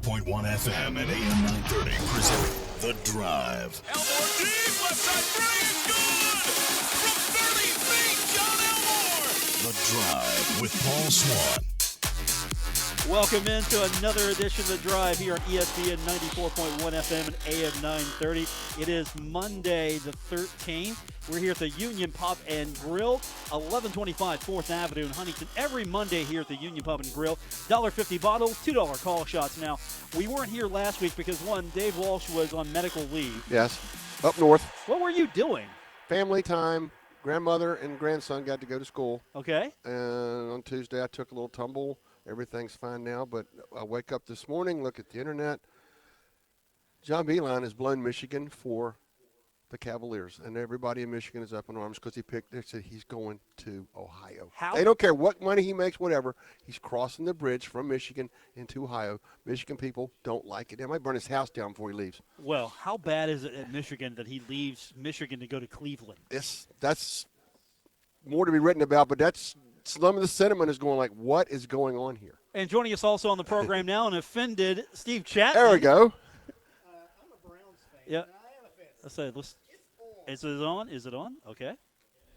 FM and AM 930 present The Drive. Elmore deep, left side three is good! From 30 feet, John Elmore! The Drive with Paul Swann. Welcome into another edition of The Drive here on ESPN 94.1 FM and AM 930. It is Monday the 13th. We're here at the Union Pub and Grill, 1125 4th Avenue in Huntington. Every Monday here at the Union Pub and Grill, $1.50 bottle, $2 call shots. Now, we weren't here last week because, one, Dave Walsh was on medical leave. Yes, up north. What were you doing? Family time. Grandmother and grandson got to go to school. Okay. And on Tuesday, I took a little tumble. Everything's fine now, but I wake up this morning, look at the internet. John Beilein has blown Michigan for the Cavaliers, and everybody in Michigan is up in arms because they said he's going to Ohio. How? They don't care what money he makes, whatever. He's crossing the bridge from Michigan into Ohio. Michigan people don't like it. They might burn his house down before he leaves. Well, how bad is it at Michigan that he leaves Michigan to go to Cleveland? That's more to be written about, but that's some of the sentiment is going like, what is going on here? And joining us also on the program now, an offended Steve Chapman. There we go. I'm a Browns fan. Yeah. And I am offended. Let's say, is it on? Is it on? Okay.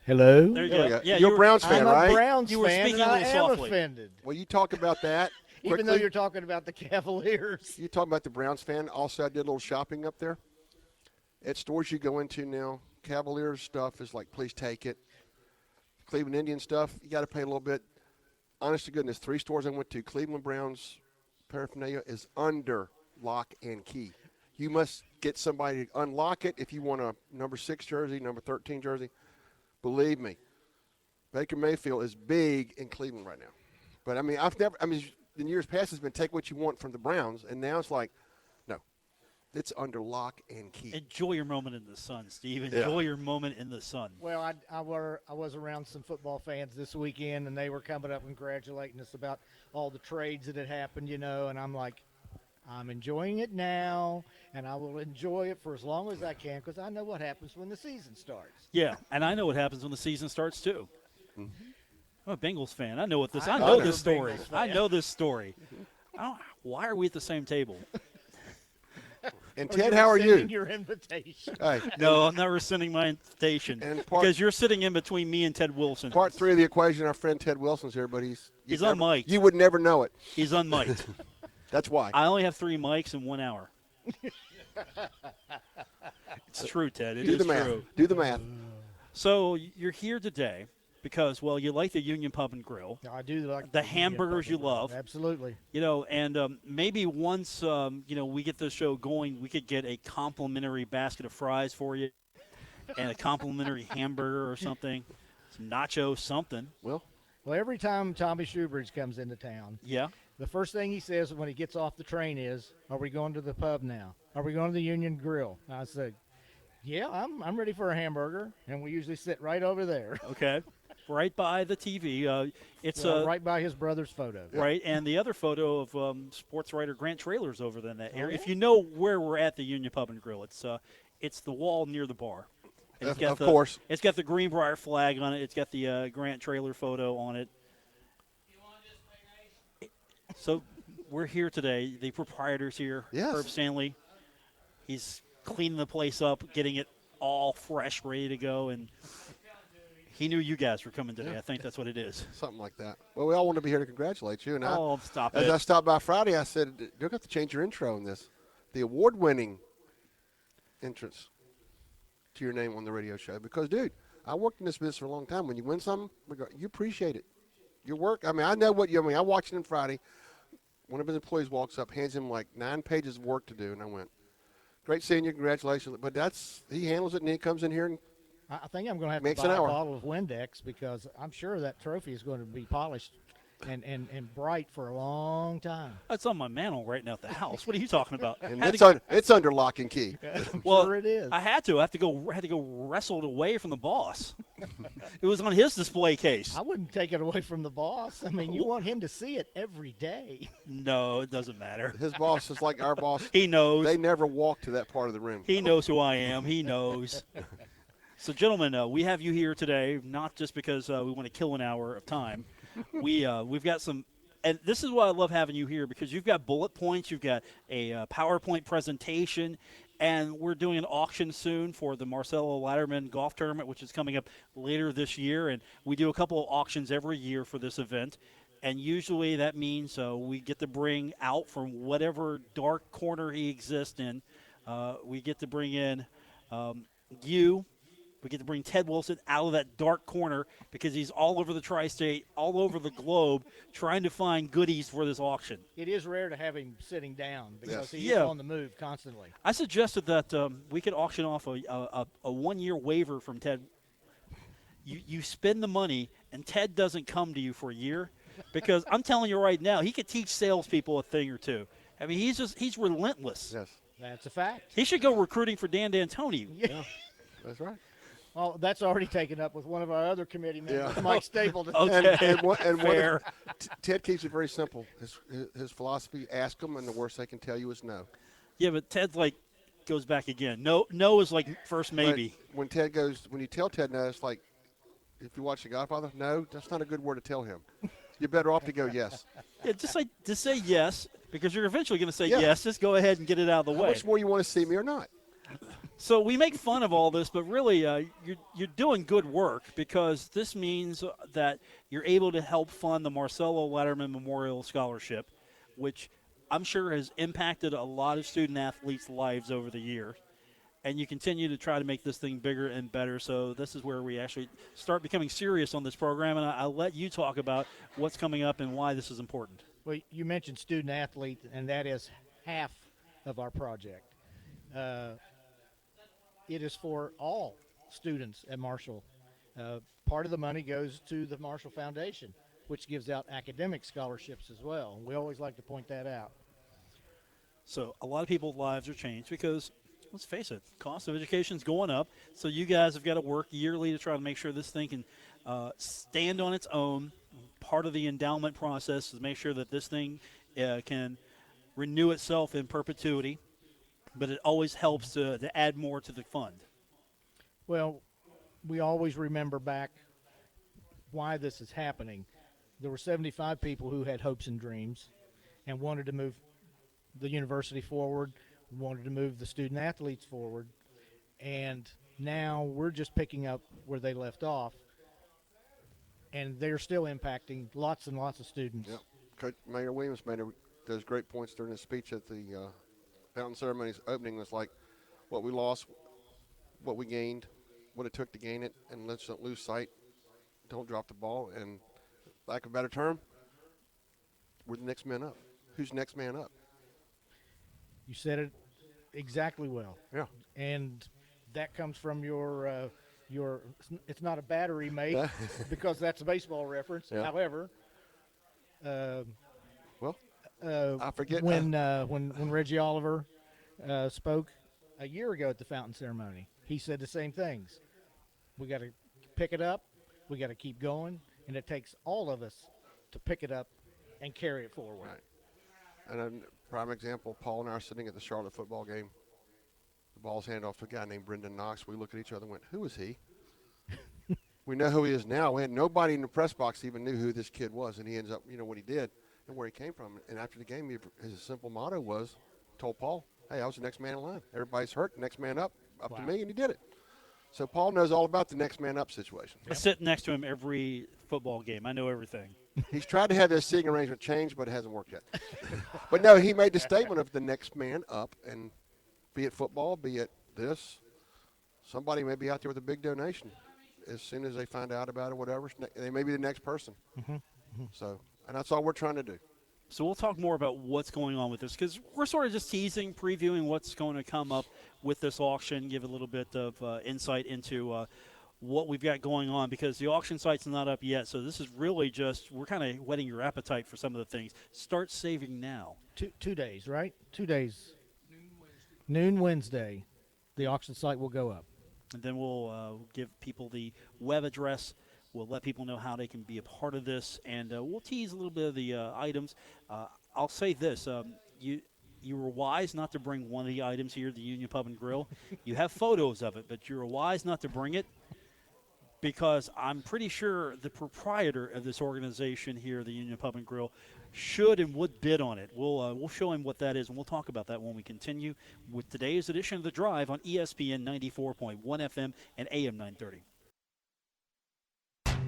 Hello. There you There we go. go. Yeah, You're a Browns fan, I'm a right? Browns You were fan, speaking and a I little am softly. offended. Well, you talk about that. Even though quickly. you're talking about the Cavaliers. You talk about the Browns fan. Also, I did a little shopping up there. At stores you go into now, Cavaliers stuff is like, please take it. Cleveland Indian stuff, you got to pay a little bit. Honest to goodness, 3 stores I went to, Cleveland Browns paraphernalia is under lock and key. You must get somebody to unlock it if you want a number 6 jersey, number 13 jersey. Believe me, Baker Mayfield is big in Cleveland right now. But, in years past it's been take what you want from the Browns, and now it's like, no, it's under lock and key. Enjoy your moment in the sun, Steve. Enjoy your moment in the sun. Well, I was around some football fans this weekend, and they were coming up congratulating us about all the trades that had happened, and I'm like, I'm enjoying it now, and I will enjoy it for as long as I can because I know what happens when the season starts. Yeah, and I know what happens when the season starts, too. Mm-hmm. I'm a Bengals fan. I know this. I know know you're this a story. Bengals fan. I know this story. Why are we at the same table? And Or Ted, you're how are rescinding you? Your invitation. Hey, No, I'm not rescinding my invitation And because you're sitting in between me and Ted Wilson. part 3 of the equation, our friend Ted Wilson's here, but he's unmiked. You would never know it. He's unmiked. That's why. I only have 3 mics in 1 hour. It's true, Ted. It Do is the math. true. Do the math. So you're here today because, well, you like the Union Pub and Grill. I do like The hamburgers you love. Absolutely. And maybe once, we get this show going, we could get a complimentary basket of fries for you and a complimentary hamburger or something, some nachos, something. Well, Every time Tommy Shoebridge comes into town, Yeah. the first thing he says when he gets off the train is, "Are we going to the pub now? Are we going to the Union Grill?" And I said, "Yeah, I'm ready for a hamburger," and we usually sit right over there, Okay. Right by the TV. It's right by his brother's photo. right, and the other photo of sports writer Grant Traylor's over there in that area. If you know where we're at, the Union Pub and Grill, it's the wall near the bar. And it's got of course. It's got the Greenbrier flag on it. It's got the Grant Traylor photo on it. So we're here today. The proprietor's here, Yes. Herb Stanley. He's cleaning the place up, getting it all fresh, ready to go, and he knew you guys were coming today. I think that's what it is. Something like that. Well, we all want to be here to congratulate you. And Stop as it. I stopped by Friday, I said, you're going to have to change your intro in this. The award-winning entrance to your name on the radio show. Because, dude, I worked in this business for a long time. When you win something, you appreciate it. Your work, I know what you – I watched it on Friday. One of his employees walks up, hands him like 9 pages of work to do, and I went, great seeing you, congratulations. But he handles it, and he comes in here and I think I'm going to have Makes to buy an a hour. bottle of Windex because I'm sure that trophy is going to be polished and bright for a long time. That's on my mantle right now at the house. What are you talking about? and Had to it's under lock and key. I'm Well, sure it is. I had to go wrestle it away from the boss. It was on his display case. I wouldn't take it away from the boss. I mean, you want him to see it every day. No, it doesn't matter. His boss is like our boss. He knows. They never walk to that part of the room. He knows who I am. He knows. So, gentlemen, we have you here today not just because we want to kill an hour of time. We've got some And this is why I love having you here, because you've got bullet points, you've got a PowerPoint presentation, and we're doing an auction soon for the Marcelo Lajterman golf tournament, which is coming up later this year. And we do a couple of auctions every year for this event. And usually that means we get to bring out from whatever dark corner he exists in, we get to bring in you. We get to bring Ted Wilson out of that dark corner because he's all over the tri-state, all over the globe, trying to find goodies for this auction. It is rare to have him sitting down because he's Yeah. on the move constantly. I suggested that we could auction off a 1-year waiver from Ted. You spend the money, and Ted doesn't come to you for a year, because I'm telling you right now, he could teach salespeople a thing or two. I mean, he's relentless. Yes, That's a fact. He should go recruiting for Dan D'Antoni. Yeah. that's right. Well, that's already taken up with one of our other committee members, Yeah. Mike Stapleton. Okay. Fair. Ted keeps it very simple. His philosophy: ask them, and the worst they can tell you is no. Yeah, but Ted's goes back again. No is like first maybe. But when you tell Ted no, it's like, if you watch The Godfather, no, that's not a good word to tell him. You're better off to go yes. Yeah, just say yes, because you're eventually going to say Yeah. yes. Just go ahead and get it out of the How way. much more you want to see me or not? So we make fun of all this, but really you're doing good work, because this means that you're able to help fund the Marcelo Lajterman Memorial Scholarship, which I'm sure has impacted a lot of student athletes' lives over the years. And you continue to try to make this thing bigger and better. So this is where we actually start becoming serious on this program, and I'll let you talk about what's coming up and why this is important. Well, you mentioned student athlete, and that is half of our project. It is for all students at Marshall. Part of the money goes to the Marshall Foundation, which gives out academic scholarships as well. We always like to point that out. So a lot of people's lives are changed because, let's face it, cost of education is going up. So you guys have got to work yearly to try to make sure this thing can stand on its own. Part of the endowment process is to make sure that this thing can renew itself in perpetuity. But it always helps to add more to the fund. Well, we always remember back why this is happening. There were 75 people who had hopes and dreams and wanted to move the university forward, wanted to move the student athletes forward, and now we're just picking up where they left off, and they're still impacting lots and lots of students. Yep. Coach Mayor Williams made those great points during his speech at the fountain ceremony's opening. Was like, what we lost, what we gained, what it took to gain it, and let's don't lose sight. Don't drop the ball, and lack of a better term, we're the next man up. Who's next man up? You said it exactly well. Yeah. And that comes from your it's not a battery, mate, because that's a baseball reference. Yeah. However, Well, I forget when Reggie Oliver spoke a year ago at the fountain ceremony, he said the same things. We got to pick it up, we got to keep going, and it takes all of us to pick it up and carry it forward. Right. And a prime example, Paul and I are sitting at the Charlotte football game. The ball's handed off to a guy named Brendan Knox. We look at each other and went, who is he? We know who he is now. We had nobody in the press box even knew who this kid was, and he ends up, what he did and where he came from. And after the game, his simple motto was, told Paul, hey, I was the next man in line. Everybody's hurt, next man up to me, and he did it. So Paul knows all about the next man up situation. I sit next to him every football game. I know everything. He's tried to have this seating arrangement changed, but it hasn't worked yet. But no, he made the statement of the next man up, and be it football, be it this, somebody may be out there with a big donation. As soon as they find out about it, whatever, they may be the next person. So, and that's all we're trying to do. So we'll talk more about what's going on with this, because we're sort of just teasing, previewing what's going to come up with this auction, give a little bit of insight into what we've got going on, because the auction site's not up yet. So this is really just, we're kind of whetting your appetite for some of the things. Start saving now. 2 days, right? 2 days. Noon Wednesday, the auction site will go up. And then we'll give people the web address. We'll let people know how they can be a part of this, and we'll tease a little bit of the items. I'll say this. You were wise not to bring one of the items here, the Union Pub and Grill. You have photos of it, but you were wise not to bring it. because I'm pretty sure the proprietor of this organization here, the Union Pub and Grill, should and would bid on it. We'll show him what that is, and we'll talk about that when we continue with today's edition of The Drive on ESPN 94.1 FM and AM 930.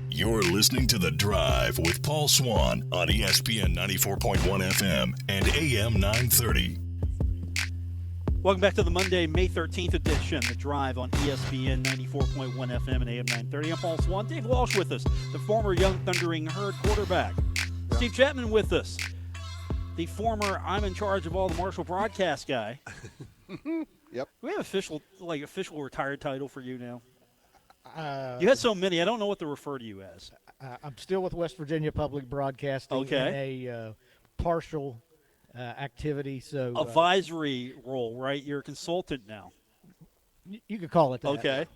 You're listening to The Drive with Paul Swann on ESPN 94.1 FM and AM 930. Welcome back to the Monday, May 13th edition, The Drive on ESPN 94.1 FM and AM 930. I'm Paul Swann. Dave Walsh with us, the former Young Thundering Herd quarterback. Yeah. Steve Chapman with us, the former I'm in charge of all the Marshall broadcast guy. Yep. We have official retired title for you now. You had so many, I don't know what to refer to you as. I'm still with West Virginia Public Broadcasting in a partial activity. So advisory role, right? You're a consultant now. You could call it that. Okay.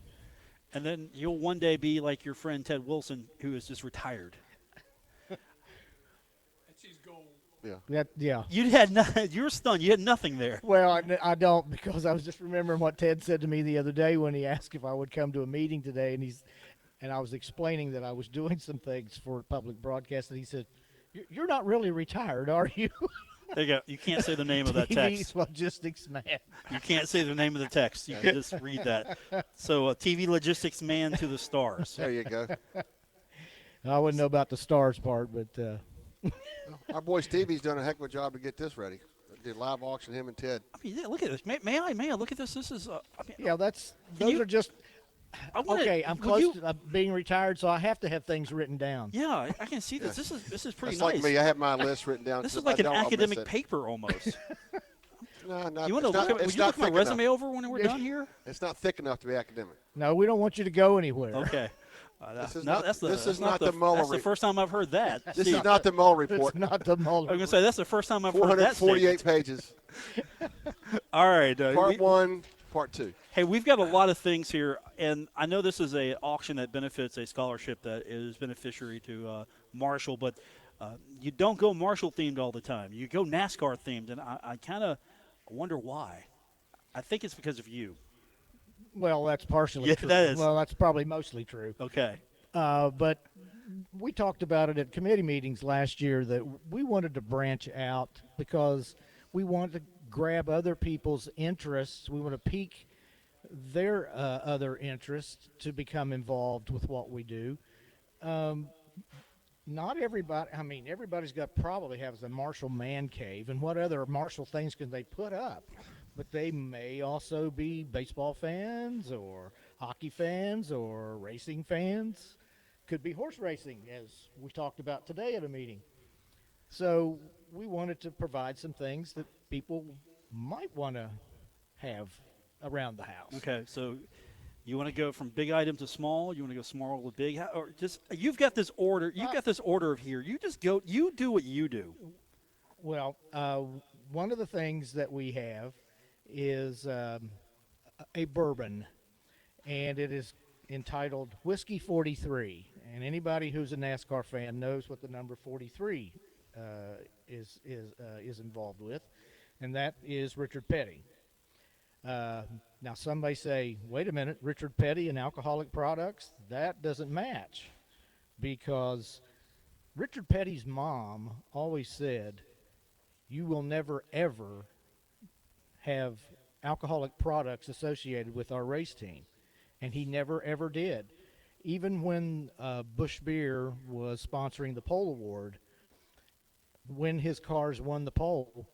And then you'll one day be like your friend Ted Wilson, who is just retired. Yeah. You were stunned. You had nothing there. Well, I don't, because I was just remembering what Ted said to me the other day when he asked if I would come to a meeting today, and I was explaining that I was doing some things for public broadcast, and he said, "You're not really retired, are you?" There you go. You can't say the name of that text. TV logistics man. You can't say the name of the text. You can just read that. So, TV logistics man to the stars. There you go. I wouldn't know about the stars part, but. Our boy Stevie's done a heck of a job to get this ready. Did live auction, him and Ted. I mean, look at this. May I look at this? This is. Those are just. I'm close to being retired, so I have to have things written down. Yeah, I can see this. This is pretty That's nice. like me. I have my list written down. This is like an academic paper almost. No, not. You want to look at my resume over when we're done here? It's not thick enough to be academic. No, we don't want you to go anywhere. Okay. This is not the Mueller. That's the first time I've heard that. This is not the Mueller report. It's not the Mueller. I was going to say, that's the first time I've heard that. 448 pages. All right. Part 1, Part 2. Hey, we've got a lot of things here, and I know this is an auction that benefits a scholarship that is beneficiary to Marshall, but you don't go Marshall-themed all the time. You go NASCAR-themed, and I kind of wonder why. I think it's because of you. Well, that's partially true. That is. Well, that's probably mostly true. Okay. But we talked about it at committee meetings last year that we wanted to branch out because we want to grab other people's interests. We want to pique their other interests to become involved with what we do. Not everybody, everybody's probably has a Marshall man cave, and what other Marshall things can they put up? But they may also be baseball fans or hockey fans or racing fans. Could be horse racing, as we talked about today at a meeting. So we wanted to provide some things that people might want to have around the house. Okay, so you want to go from big item to small? You want to go small to big? Or just you've got this order. You've got this order of here. You just go. You do what you do. Well, one of the things that we have is a bourbon, and it is entitled Whiskey 43. And anybody who's a NASCAR fan knows what the number 43 is involved with, and that is Richard Petty. Now, some may say, wait a minute, Richard Petty and alcoholic products? That doesn't match, because Richard Petty's mom always said, you will never, ever have alcoholic products associated with our race team. And he never, ever did. Even when Busch Beer was sponsoring the pole award, when his cars won the pole,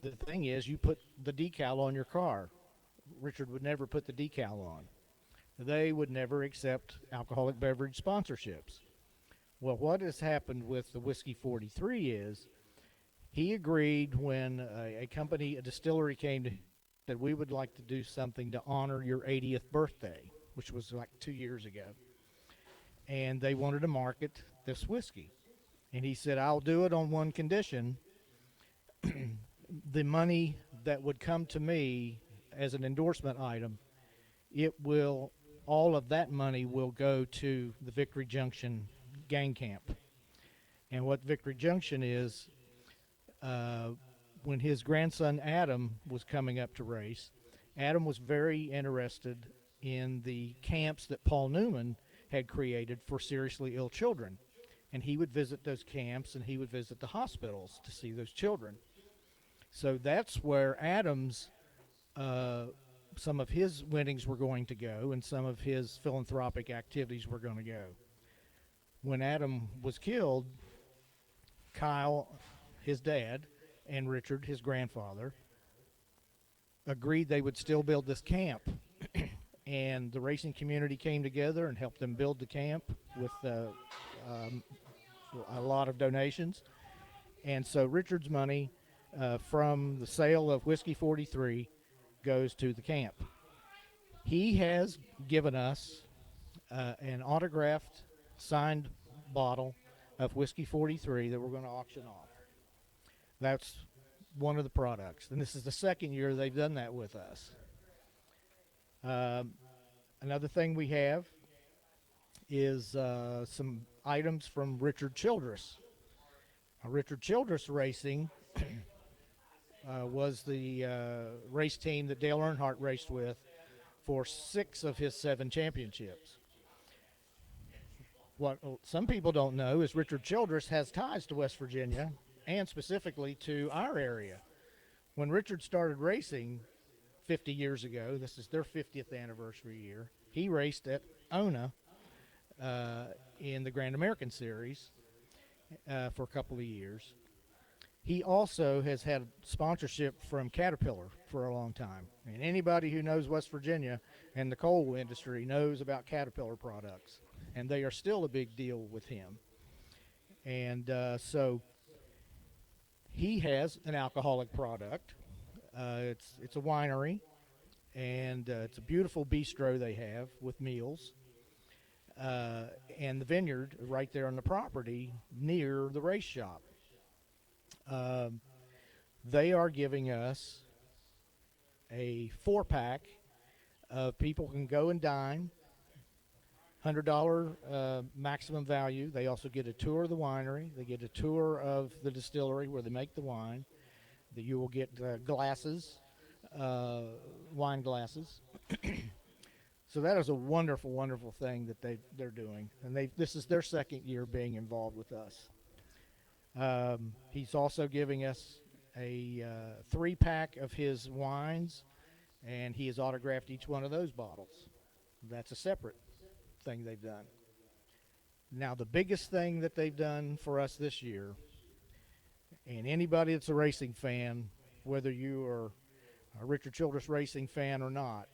the thing is you put the decal on your car. Richard would never put the decal on. They would never accept alcoholic beverage sponsorships. Well, what has happened with the Whiskey 43 is he agreed when a distillery came to that we would like to do something to honor your 80th birthday, which was like 2 years ago. And they wanted to market this whiskey. And he said, I'll do it on one condition. The money that would come to me as an endorsement item, all of that money will go to the Victory Junction gang camp. And what Victory Junction is, when his grandson Adam was coming up to race, Adam was very interested in the camps that Paul Newman had created for seriously ill children. And he would visit those camps and he would visit the hospitals to see those children. So that's where Adam's, some of his winnings were going to go and some of his philanthropic activities were going to go. When Adam was killed, Kyle, his dad, and Richard, his grandfather, agreed they would still build this camp. And the racing community came together and helped them build the camp with a lot of donations. And so Richard's money from the sale of Whiskey 43 goes to the camp. He has given us an autographed, signed bottle of Whiskey 43 that we're going to auction off. That's one of the products. And this is the second year they've done that with us. Another thing we have is some items from Richard Childress. Richard Childress Racing was the race team that Dale Earnhardt raced with for 6 of his 7 championships. What some people don't know is Richard Childress has ties to West Virginia and specifically to our area. When Richard started racing 50 years ago, this is their 50th anniversary year, he raced at Ona in the Grand American Series for a couple of years. He also has had sponsorship from Caterpillar for a long time. And anybody who knows West Virginia and the coal industry knows about Caterpillar products. And they are still a big deal with him. And so he has an alcoholic product. It's a winery, and it's a beautiful bistro they have with meals. And the vineyard right there on the property near the race shop. They are giving us a 4-pack of people can go and dine, $100 maximum value. They also get a tour of the winery. They get a tour of the distillery where they make the wine. That you will get glasses, wine glasses. So that is a wonderful, wonderful thing that they're doing, and this is their second year being involved with us. He's also giving us a 3-pack of his wines, and he has autographed each one of those bottles. That's a separate thing they've done. Now, the biggest thing that they've done for us this year, and anybody that's a racing fan, whether you are a Richard Childress racing fan or not,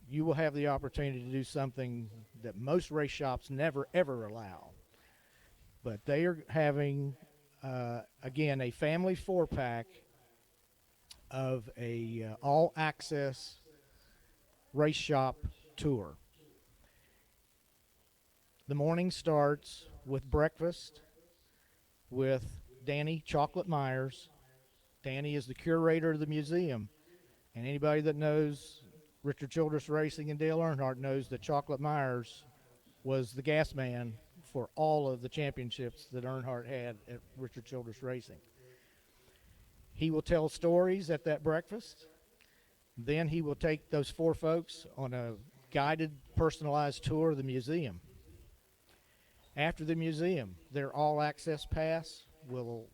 you will have the opportunity to do something that most race shops never, ever allow. But they are having, again, a family 4-pack of a all-access race shop tour. The morning starts with breakfast with Danny Chocolate Myers. Danny is the curator of the museum, and anybody that knows Richard Childress Racing and Dale Earnhardt knows that Chocolate Myers was the gas man for all of the championships that Earnhardt had at Richard Childress Racing. He will tell stories at that breakfast. Then he will take those 4 folks on a guided, personalized tour of the museum. After the museum, their all-access pass will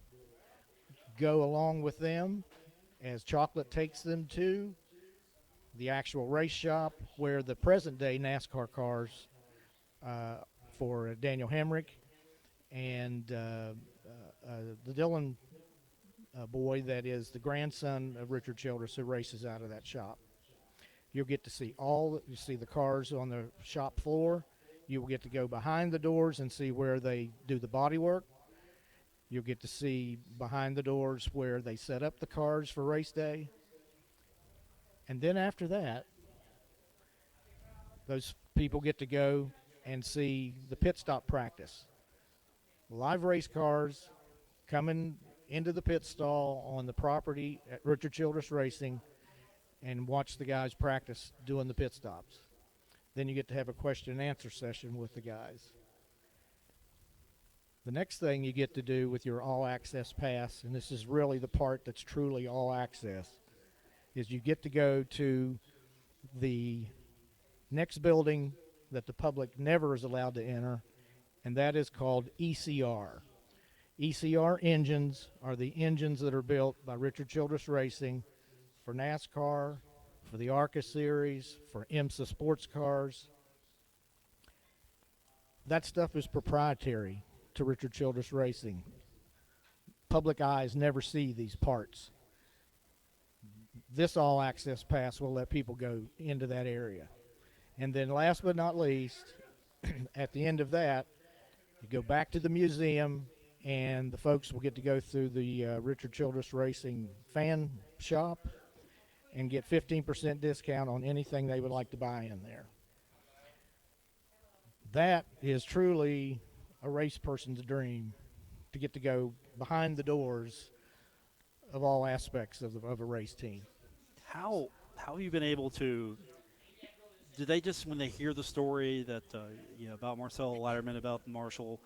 go along with them as Chocolate takes them to the actual race shop where the present-day NASCAR cars for Daniel Hemrick and the Dillon boy that is the grandson of Richard Childress who races out of that shop. You'll get to see you see the cars on the shop floor. You will get to go behind the doors and see where they do the body work. You'll get to see behind the doors where they set up the cars for race day. And then after that, those people get to go and see the pit stop practice. Live race cars coming into the pit stall on the property at Richard Childress Racing and watch the guys practice doing the pit stops. Then you get to have a question and answer session with the guys. The next thing you get to do with your all-access pass, and this is really the part that's truly all-access, is you get to go to the next building that the public never is allowed to enter, and that is called ECR. ECR engines are the engines that are built by Richard Childress Racing for NASCAR, for the ARCA Series, for IMSA sports cars. That stuff is proprietary to Richard Childress Racing. Public eyes never see these parts. This all-access pass will let people go into that area. And then last but not least, at the end of that, you go back to the museum, and the folks will get to go through the Richard Childress Racing fan shop and get 15% discount on anything they would like to buy in there. That is truly a race person's dream, to get to go behind the doors of all aspects of a race team. How have you been able to? Do they just, when they hear the story that about Marcelo Lajterman, about the Marshall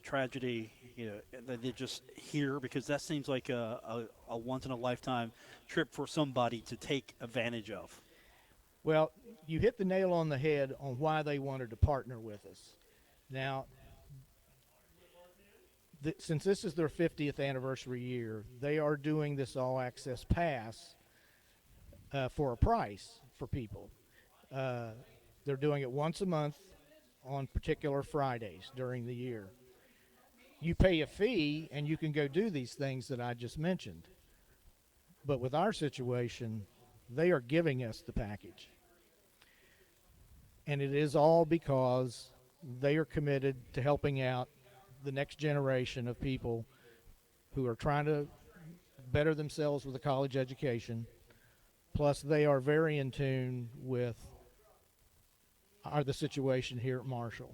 tragedy, they just hear, because that seems like a once in a lifetime trip for somebody to take advantage of? Well, you hit the nail on the head on why they wanted to partner with us. Now, since this is their 50th anniversary year, they are doing this all-access pass for a price for people. They're doing it once a month on particular Fridays during the year. You pay a fee, and you can go do these things that I just mentioned. But with our situation, they are giving us the package. And it is all because they are committed to helping out the next generation of people who are trying to better themselves with a college education. Plus, they are very in tune with the situation here at Marshall.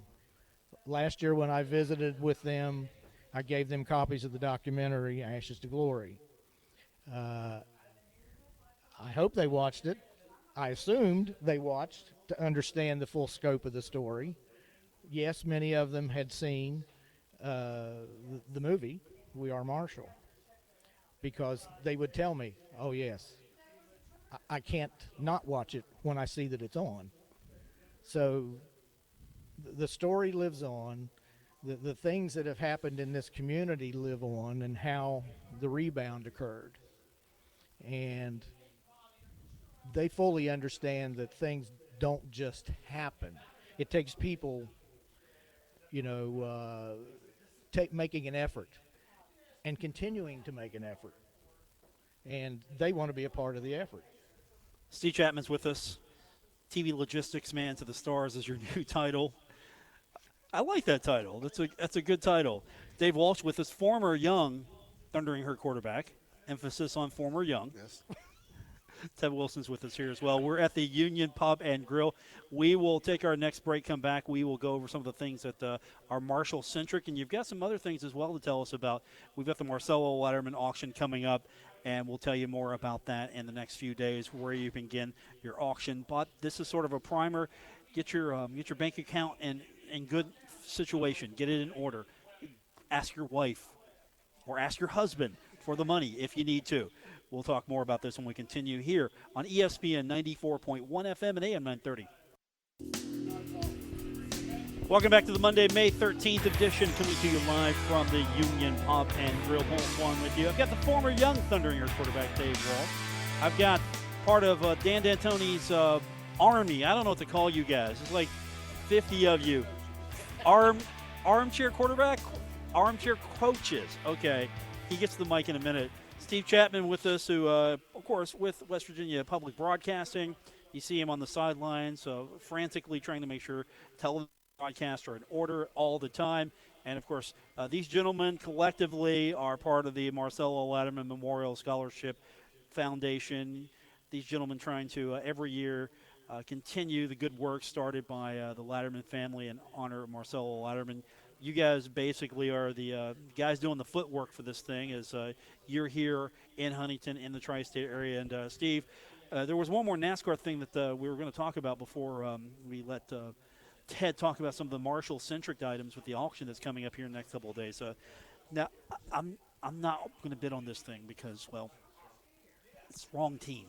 Last year when I visited with them, I gave them copies of the documentary Ashes to Glory. I hope they watched it. I assumed they watched to understand the full scope of the story. Yes, many of them had seen the movie, We Are Marshall, because they would tell me, oh yes, I can't not watch it when I see that it's on. So the story lives on. The things that have happened in this community live on, and how the rebound occurred. And they fully understand that things don't just happen. It takes people, making an effort and continuing to make an effort. And they want to be a part of the effort. Steve Chapman's with us. TV Logistics Man to the Stars is your new title. I like that title. That's a good title. Dave Walsh with us, former Young Thundering Herd quarterback. Emphasis on former Young. Yes. Ted Wilson's with us here as well. We're at the Union Pub and Grill. We will take our next break, come back. We will go over some of the things that are Marshall-centric, and you've got some other things as well to tell us about. We've got the Marcelo Lajterman auction coming up, and we'll tell you more about that in the next few days, where you can begin your auction. But this is sort of a primer. Get your bank account in good situation. Get it in order. Ask your wife or ask your husband for the money if you need to. We'll talk more about this when we continue here on ESPN 94.1 FM and AM 930. Welcome back to the Monday, May 13th edition, coming to you live from the Union Pub and Grill. Paul Swann with you. I've got the former Young Thundering Herd quarterback, Dave Walsh. I've got part of Dan D'Antoni's army. I don't know what to call you guys. It's like 50 of you. Armchair quarterback? Armchair coaches. Okay. He gets the mic in a minute. Steve Chapman with us, who, of course, with West Virginia Public Broadcasting. You see him on the sidelines, frantically trying to make sure television broadcasts are in order all the time. And, of course, these gentlemen collectively are part of the Marcelo Lajterman Memorial Scholarship Foundation. These gentlemen trying to, every year, continue the good work started by the Lajterman family in honor of Marcelo Lajterman. You guys basically are the guys doing the footwork for this thing, as you're here in Huntington in the tri-state area. And, Steve, there was one more NASCAR thing that we were going to talk about before we let Ted talk about some of the Marshall-centric items with the auction that's coming up here in the next couple of days. Now, I'm not going to bid on this thing because, well, it's the wrong team.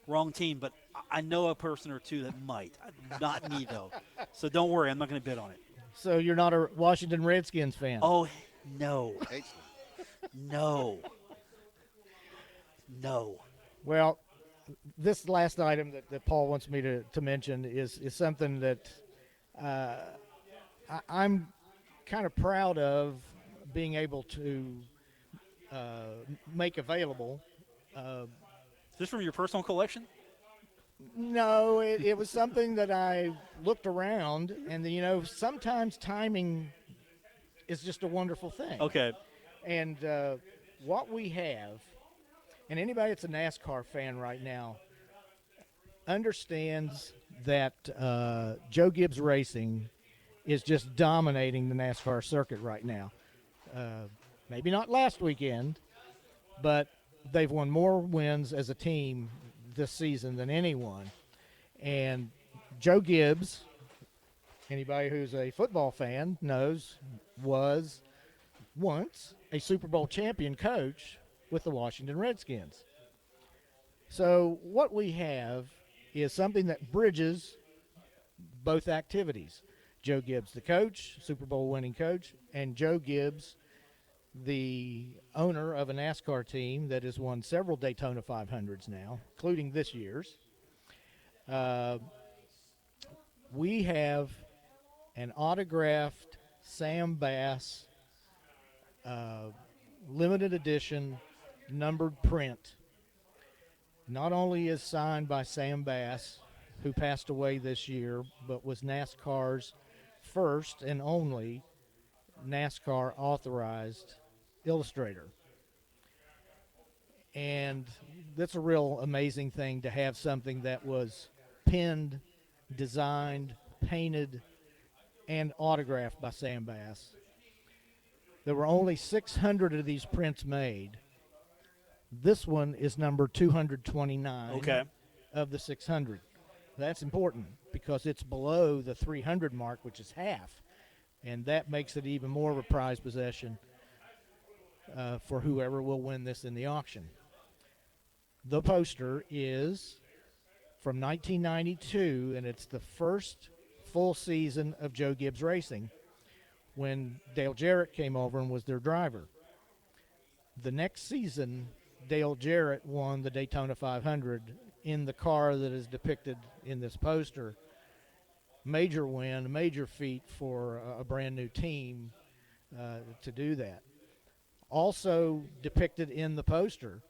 Wrong team, but I know a person or two that might. Not me, though. So don't worry. I'm not going to bid on it. So you're not a Washington Redskins fan? Oh, no. Hates them. No. No. Well, this last item that Paul wants me to mention is something that I'm kind of proud of being able to make available. Is this from your personal collection? No, it was something that I looked around, and sometimes timing is just a wonderful thing. Okay. And what we have, and anybody that's a NASCAR fan right now understands that Joe Gibbs Racing is just dominating the NASCAR circuit right now. Maybe not last weekend, but they've won more wins as a team this season than anyone. And Joe Gibbs, anybody who's a football fan knows, was once a Super Bowl champion coach with the Washington Redskins. So what we have is something that bridges both activities. Joe Gibbs, the coach, Super Bowl winning coach, and Joe Gibbs, the owner of a NASCAR team that has won several Daytona 500s now, including this year's. We have an autographed Sam Bass limited edition numbered print. Not only is signed by Sam Bass, who passed away this year, but was NASCAR's first and only NASCAR authorized illustrator. And that's a real amazing thing to have something that was penned, designed, painted, and autographed by Sam Bass. There were only 600 of these prints made. This one is number 229 of the 600. That's important because it's below the 300 mark, which is half, and that makes it even more of a prized possession for whoever will win this in the auction. The poster is from 1992, and it's the first full season of Joe Gibbs Racing when Dale Jarrett came over and was their driver. The next season, Dale Jarrett won the Daytona 500 in the car that is depicted in this poster. Major win, major feat for a brand new team to do that. Also depicted in the poster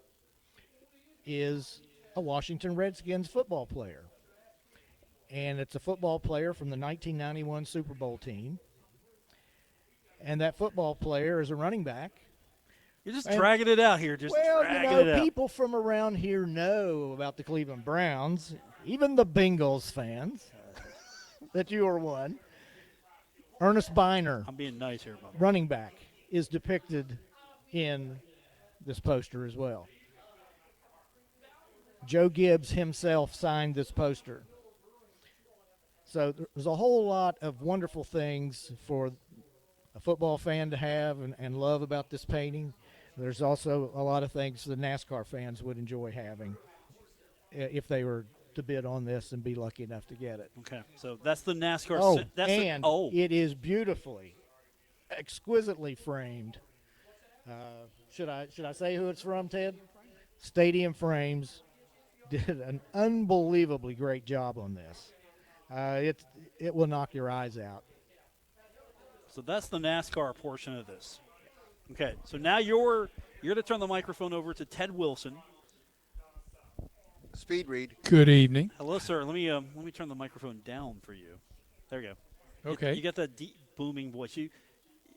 is a Washington Redskins football player. And it's a football player from the 1991 Super Bowl team. And that football player is a running back. You're just dragging it out here. People from around here know about the Cleveland Browns, even the Bengals fans, that you are one. Ernest Biner, I'm being nice here, Bob. running back, is depicted in this poster as well. Joe Gibbs himself signed this poster. So there's a whole lot of wonderful things for a football fan to have and love about this painting. There's also a lot of things the NASCAR fans would enjoy having if they were to bid on this and be lucky enough to get it. Okay, so that's the NASCAR. It is beautifully, exquisitely framed. Should I say who it's from, Ted? Stadium Frames did an unbelievably great job on this. It will knock your eyes out. So that's the NASCAR portion of this. Okay, so now you're to turn the microphone over to Ted Wilson. Speed read. Good evening. Hello, sir. Let me turn the microphone down for you. There you go. Okay. You got that deep booming voice.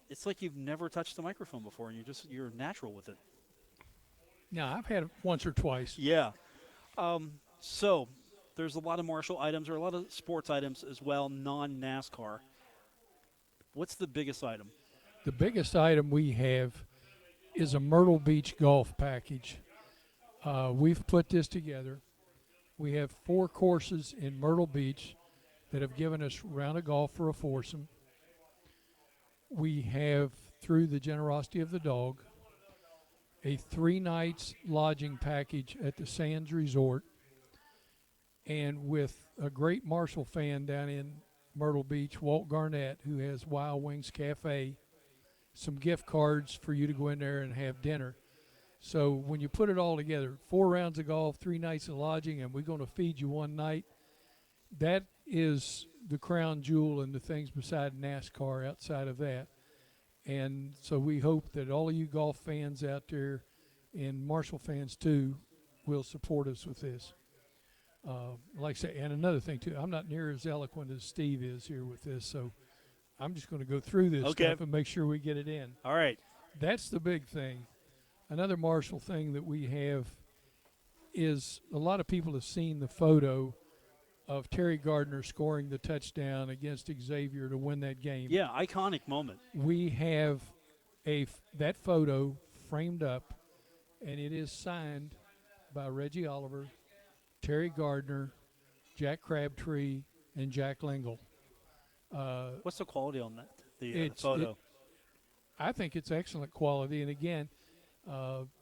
It's like you've never touched the microphone before, and you're natural with it. Yeah, I've had it once or twice. Yeah. So there's a lot of Marshall items, or a lot of sports items as well, non-NASCAR. What's the biggest item? The biggest item we have is a Myrtle Beach golf package. We've put this together. We have 4 courses in Myrtle Beach that have given us round of golf for a foursome. We have, through the generosity of the dog, a 3 nights lodging package at the Sands Resort. and with a great Marshall fan down in Myrtle Beach, Walt Garnett, who has Wild Wings Cafe, some gift cards for you to go in there and have dinner. So when you put it all together, 4 rounds of golf, 3 nights of lodging, and we're going to feed you one night, that is the crown jewel and the things beside NASCAR outside of that. And so we hope that all of you golf fans out there and Marshall fans too will support us with this. Like I say, and another thing too, I'm not near as eloquent as Steve is here with this, so I'm just going to go through this stuff and make sure we get it in. All right. That's the big thing. Another Marshall thing that we have is a lot of people have seen the photo of Terry Gardner scoring the touchdown against Xavier to win that game. Yeah, iconic moment. We have that photo framed up, and it is signed by Reggie Oliver, Terry Gardner, Jack Crabtree, and Jack Lingle. What's the quality on that? The photo. I think it's excellent quality, and again,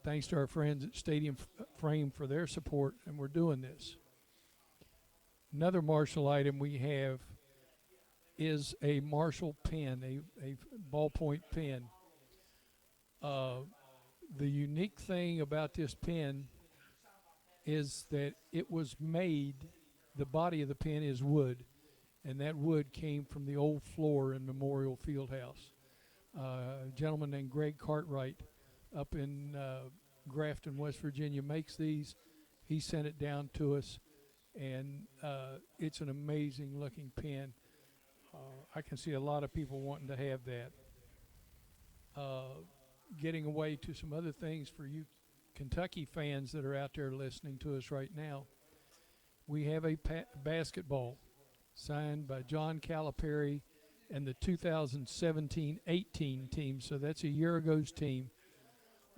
thanks to our friends at Stadium Frame for their support, and we're doing this. Another Marshall item we have is a Marshall pen, a ballpoint pen. The unique thing about this pen is that it was made, the body of the pen is wood, and that wood came from the old floor in Memorial Fieldhouse. A gentleman named Greg Cartwright up in Grafton, West Virginia, makes these. He sent it down to us, and it's an amazing looking pen. I can see a lot of people wanting to have that. Getting away to some other things for you Kentucky fans that are out there listening to us right now, we have a basketball signed by John Calipari and the 2017-18 team. So that's a year ago's team,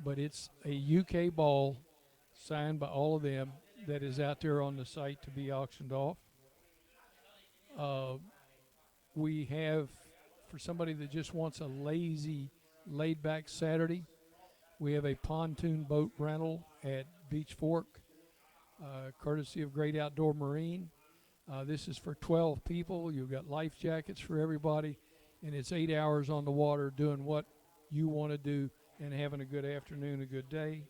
but it's a UK ball signed by all of them that is out there on the site to be auctioned off. We have, for somebody that just wants a lazy, laid-back Saturday, we have a pontoon boat rental at Beach Fork, courtesy of Great Outdoor Marine. This is for 12 people. You've got life jackets for everybody, and it's 8 hours on the water doing what you want to do and having a good afternoon, a good day.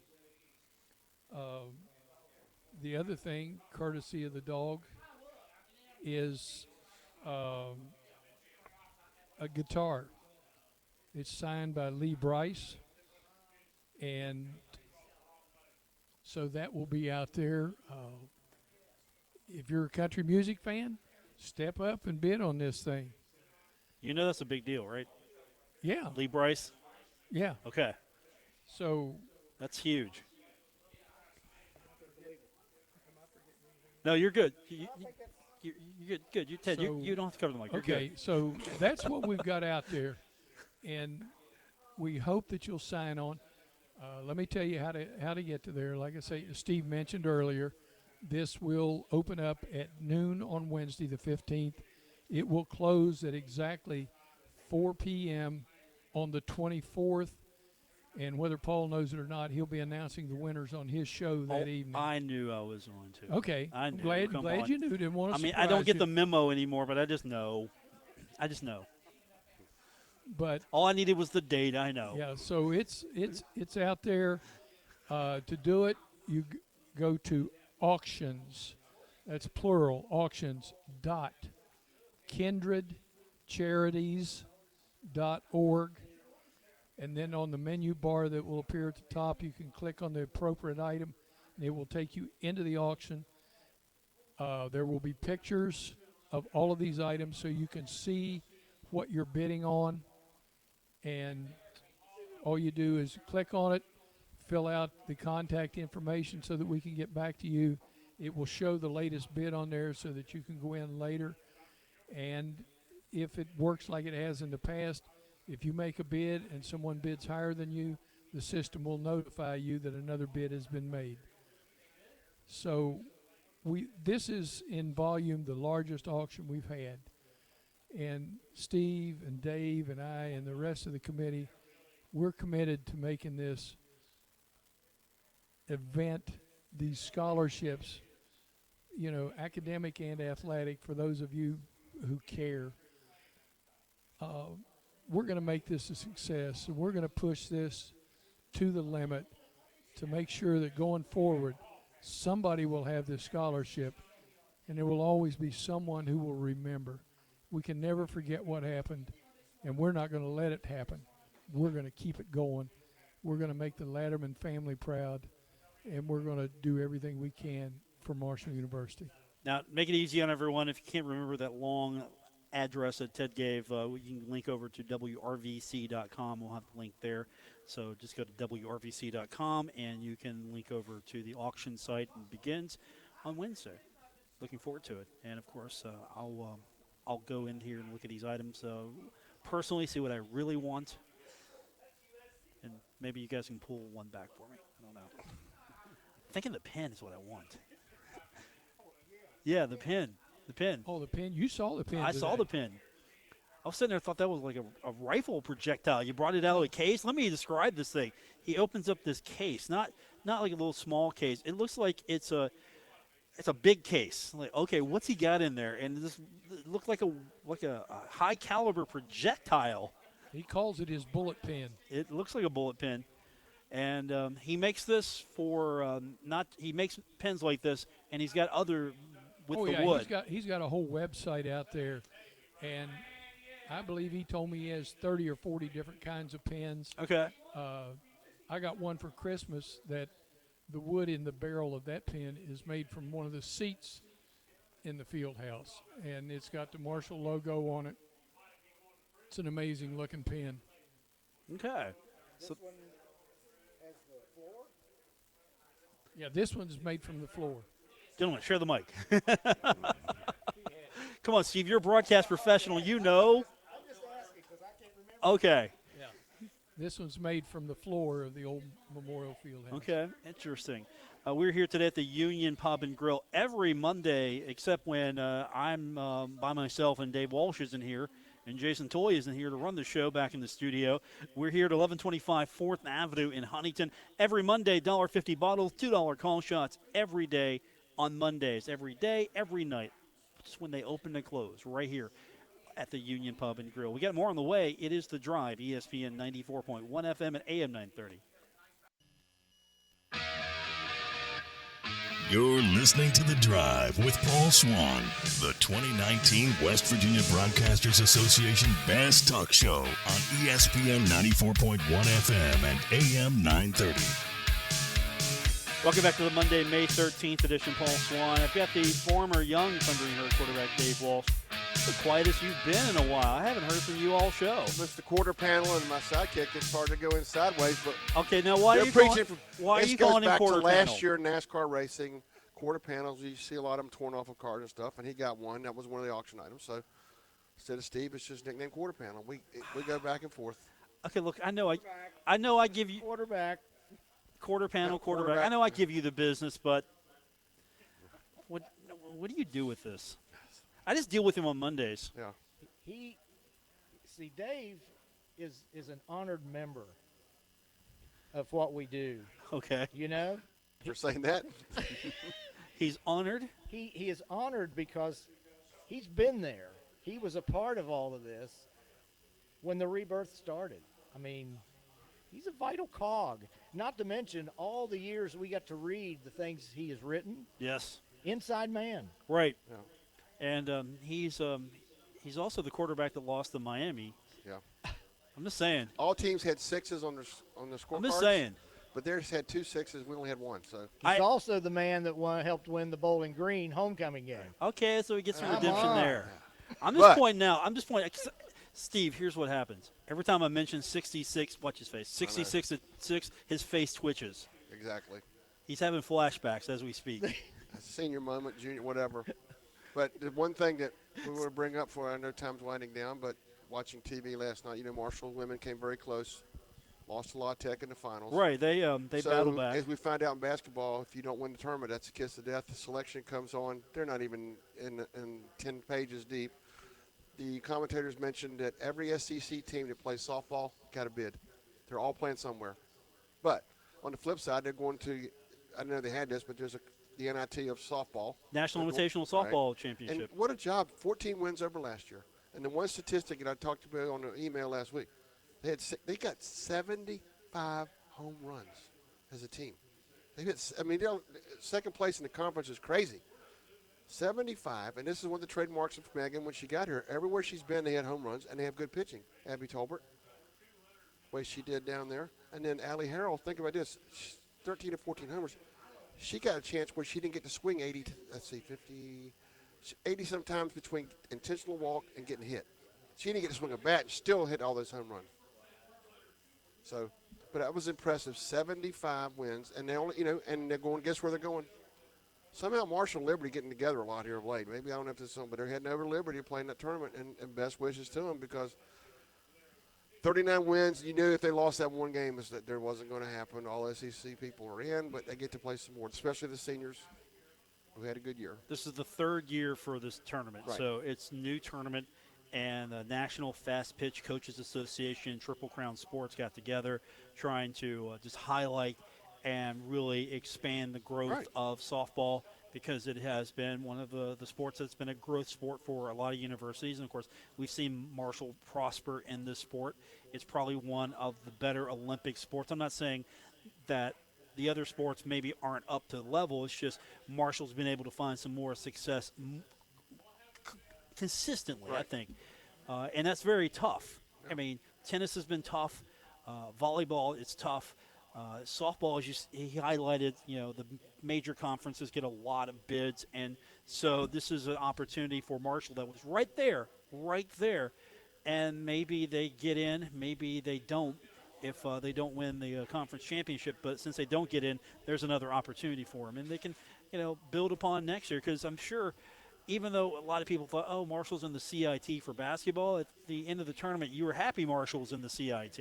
The other thing, courtesy of the dog, is a guitar. It's signed by Lee Bryce, and so that will be out there. If you're a country music fan, step up and bid on this thing. You know that's a big deal, right? Yeah. Lee Bryce? Yeah. Okay. So that's huge. No, you're good. You're good. You, Ted, so, you don't have to cover the mic. You're okay, good. So that's what we've got out there, and we hope that you'll sign on. Let me tell you how to get to there. Like I say, Steve mentioned earlier, this will open up at noon on Wednesday the 15th. It will close at exactly 4 p.m. on the 24th. And whether Paul knows it or not, he'll be announcing the winners on his show that evening. I knew I was going to. Okay. I knew. Glad you knew. Didn't want to I mean, I don't get the memo anymore, but I just know. But all I needed was the date. I know. Yeah. So it's out there. To do it, you go to auctions. That's plural. Auctions.kindredcharities.org. And then on the menu bar that will appear at the top, you can click on the appropriate item, and it will take you into the auction. There will be pictures of all of these items so you can see what you're bidding on. And all you do is click on it, fill out the contact information so that we can get back to you. It will show the latest bid on there so that you can go in later. And if it works like it has in the past, if you make a bid and someone bids higher than you, the system will notify you that another bid has been made. So this is in volume the largest auction we've had. And Steve and Dave and I and the rest of the committee, we're committed to making this event, these scholarships, academic and athletic, for those of you who care. We're going to make this a success, and we're going to push this to the limit to make sure that going forward, somebody will have this scholarship, and there will always be someone who will remember. We can never forget what happened, and we're not going to let it happen. We're going to keep it going. We're going to make the Lajterman family proud, and we're going to do everything we can for Marshall University. Now, make it easy on everyone. If you can't remember that long address that Ted gave, you can link over to WRVC.com. We'll have the link there. So just go to WRVC.com, and you can link over to the auction site. And begins on Wednesday. Looking forward to it. And, of course, I'll go in here and look at these items personally, see what I really want. And maybe you guys can pull one back for me. I don't know. I'm thinking the pen is what I want. Yeah, the pen. The pin. Oh, the pin. You saw the pin. I saw the pin. I was sitting there, thought that was like a rifle projectile. You brought it out of a case. Let me describe this thing. He opens up this case, not like a little small case. It looks like it's a big case. Like, okay, what's he got in there? And this looked like a high caliber projectile. He calls it his bullet pin. It looks like a bullet pin, and he makes this for he makes pins like this, and he's got other. With the wood. He's got a whole website out there, and I believe he told me he has 30 or 40 different kinds of pens. Okay. I got one for Christmas that the wood in the barrel of that pen is made from one of the seats in the field house, and it's got the Marshall logo on it. It's an amazing looking pen. Okay. This one has the floor? Yeah, this one's made from the floor. Gentlemen, share the mic. Come on, Steve. You're a broadcast professional. You know. I'm just asking because I can't remember. Okay. Yeah. This one's made from the floor of the old Memorial Field house. Okay. Interesting. We're here today at the Union Pub and Grill every Monday, except when I'm by myself and Dave Walsh isn't here. And Jason Toy isn't here to run the show back in the studio. We're here at 1125 4th Avenue in Huntington. Every Monday, $1.50 bottles, $2 call shots every day. On Mondays, every day, every night, just when they open and close, right here at the Union Pub and Grill. We got more on the way. It is The Drive, ESPN 94.1 FM and AM 930. You're listening to The Drive with Paul Swann, the 2019 West Virginia Broadcasters Association Bass Talk Show on ESPN 94.1 FM and AM 930. Welcome back to the Monday, May 13th edition. Paul Swann. I've got the former young Thundering Herd quarterback, Dave Walsh. The quietest you've been in a while. I haven't heard from you all show. Missed the quarter panel and my sidekick. It's hard to go in sideways, but okay, now why are you calling him quarter This goes back panel? to last year in NASCAR racing. Quarter panels, you see a lot of them torn off of cars and stuff, and he got one. That was one of the auction items. So instead of Steve, it's just nicknamed quarter panel. We go back and forth. Okay, look, I know I give you Quarterback. quarter panel, Yeah, quarterback. I know I give you the business, but what do you do with this? I just deal with him on Mondays. Yeah. Dave is an honored member of what we do. Okay. You know? For saying that. He's honored. He is honored because he's been there. He was a part of all of this when the rebirth started. I mean, he's a vital cog. Not to mention all the years we got to read the things he has written. Yes. Inside man. Right. Yeah. And he's also the quarterback that lost to Miami. Yeah. I'm just saying. All teams had sixes on the scorecards. I'm just saying. But theirs had 2 sixes. We only had one. So He's also the man that helped win the Bowling Green homecoming game. Okay, so he gets some Come redemption on. there. I'm just pointing out. Steve, here's what happens. Every time I mention 66, watch his face. 66 at 6, his face twitches. exactly. He's having flashbacks as we speak. Senior moment, junior, whatever. But the one thing that we want to bring up I know time's winding down, but watching TV last night, Marshall women came very close. Lost to La Tech in the finals. Right, they battled back. As we find out in basketball, if you don't win the tournament, that's a kiss of death. The selection comes on. They're not even in 10 pages deep. The commentators mentioned that every SEC team that plays softball got a bid. They're all playing somewhere. But on the flip side, they're going to – I know they had this, but there's a the NIT of softball. National Right. Invitational Softball Championship. And what a job. 14 wins over last year. And the one statistic that I talked about on the email last week, they got 75 home runs as a team. They're second place in the conference is crazy. 75, and this is one of the trademarks of Megan when she got here. Everywhere she's been, they had home runs, and they have good pitching. Abby Tolbert, way she did down there. And then Allie Harrell, think about this, 13 to 14 homers. She got a chance where she didn't get to swing 80 sometimes between intentional walk and getting hit. She didn't get to swing a bat and still hit all those home runs. So, but that was impressive. 75 wins, and they only, and they're going. Guess where they're going? Somehow Marshall and Liberty getting together a lot here of late. Maybe I don't know if this is something, but they're heading over to Liberty playing that tournament, and best wishes to them because 39 wins. You knew if they lost that one game is that there wasn't going to happen. All SEC people are in, but they get to play some more, especially the seniors who had a good year. This is the third year for this tournament, Right. so it's a new tournament. And the National Fast Pitch Coaches Association, Triple Crown Sports got together trying to just highlight and really expand the growth Right. of softball because it has been one of the sports that's been a growth sport for a lot of universities. And, of course, we've seen Marshall prosper in this sport. It's probably one of the better Olympic sports. I'm not saying that the other sports maybe aren't up to the level. It's just Marshall's been able to find some more success consistently, I Right. think. And that's very tough. I mean, tennis has been tough. Volleyball, it's tough. Softball, he highlighted, the major conferences get a lot of bids. And so this is an opportunity for Marshall that was right there. And maybe they get in, maybe they don't if they don't win the conference championship. But since they don't get in, there's another opportunity for them. And they can, build upon next year because I'm sure – even though a lot of people thought, oh, Marshall's in the CIT for basketball, at the end of the tournament, you were happy Marshall's in the CIT.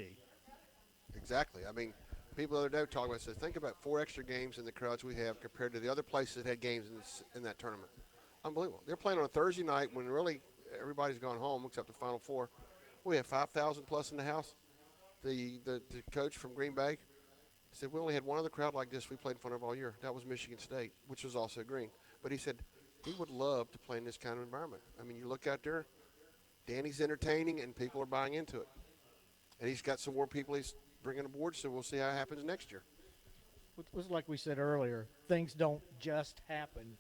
Exactly. I mean, people the other day were talking about, think about 4 extra games in the crowds we have compared to the other places that had games in that tournament. Unbelievable. They're playing on a Thursday night when really everybody's gone home except the Final Four. We have 5,000 plus in the house. The coach from Green Bay said we only had one other crowd like this we played in front of all year. That was Michigan State, which was also green. But he said he would love to play in this kind of environment. I mean, you look out there, Danny's entertaining, and people are buying into it. And he's got some more people he's bringing aboard, so we'll see how it happens next year. It was like we said earlier, things don't just happen.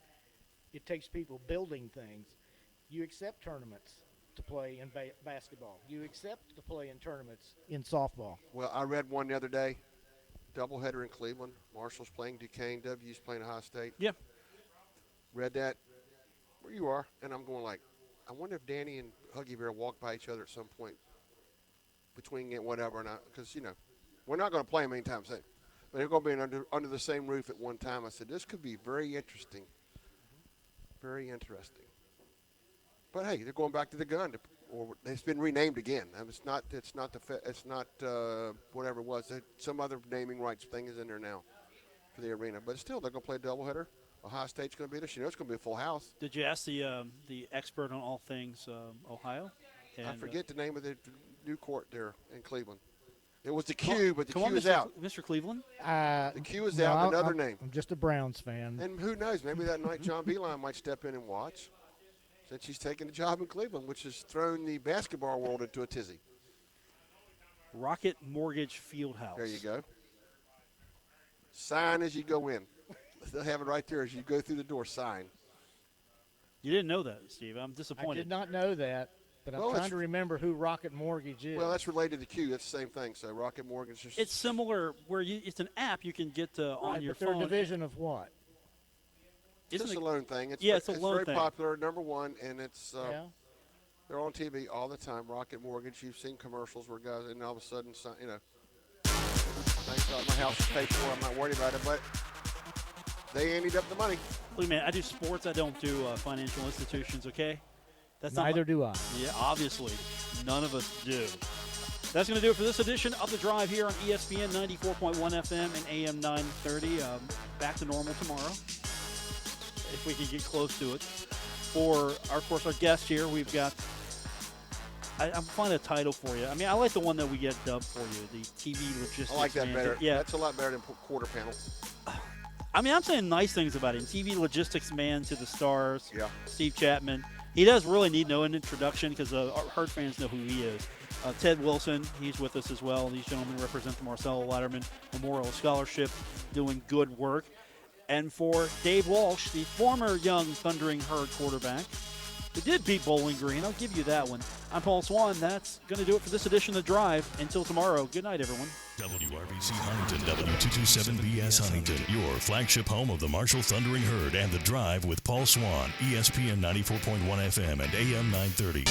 It takes people building things. You accept tournaments to play in basketball. You accept to play in tournaments in softball. Well, I read one the other day, doubleheader in Cleveland. Marshall's playing Duquesne, W's playing Ohio State. Yeah. Read that where you are, and I'm going like, I wonder if Danny and Huggy Bear walk by each other at some point between it, whatever, and because we're not going to play them anytime soon, but they're going to be under the same roof at one time. I said this could be very interesting, very interesting. But hey, they're going back to the gun, or it's been renamed again. It's not whatever it was. Some other naming rights thing is in there now for the arena, but still they're going to play a doubleheader. Ohio State's going to be there. She knows it's going to be a full house. Did you ask the expert on all things Ohio? I forget the name of the new court there in Cleveland. It was the Q, but the come Q on, is out. Mr. Cleveland? The Q is out. Another name. I'm just a Browns fan. And who knows? Maybe that night John Beeline might step in and watch, since he's taking the job in Cleveland, which has thrown the basketball world into a tizzy. Rocket Mortgage Fieldhouse. There you go. Sign as you go in. They'll have it right there as you go through the door. Sign. You didn't know that, Steve. I'm I disappointed. did not know that, but I'm trying to remember who Rocket Mortgage is. Well, that's related to Q. That's the same thing. So Rocket Mortgage is. It's similar where it's an app you can get on your but they're phone. a division of what? It's just a loan thing. It's a loan very thing. popular, number one, and it's Yeah. they're on TV all the time. Rocket Mortgage. You've seen commercials where guys, and all of a sudden, thanks God my house is paid for. I'm not worried about it, but they ended up the money. Look, man, I do sports. I don't do financial institutions. Okay, that's Neither do I. Yeah, obviously, none of us do. That's going to do it for this edition of The Drive here on ESPN 94.1 FM and AM 930. Back to normal tomorrow, if we can get close to it. For, of course, our guest here, we've got – I'm finding a title for you. I mean, I like the one that we get dubbed for you, the TV logistics I like that man. better. Yeah. That's a lot better than quarter panel. I mean, I'm saying nice things about him. TV logistics man to the stars. Yeah. Steve Chapman. He does really need no introduction because Herd fans know who he is. Ted Wilson, he's with us as well. These gentlemen represent the Marcelo Lajterman Memorial Scholarship, doing good work. And for Dave Walsh, the former young Thundering Herd quarterback, who did beat Bowling Green. I'll give you that one. I'm Paul Swann. That's going to do it for this edition of The Drive. Until tomorrow, good night, everyone. WRBC Huntington, W227BS Huntington, your flagship home of the Marshall Thundering Herd and The Drive with Paul Swann, ESPN 94.1 FM and AM 930.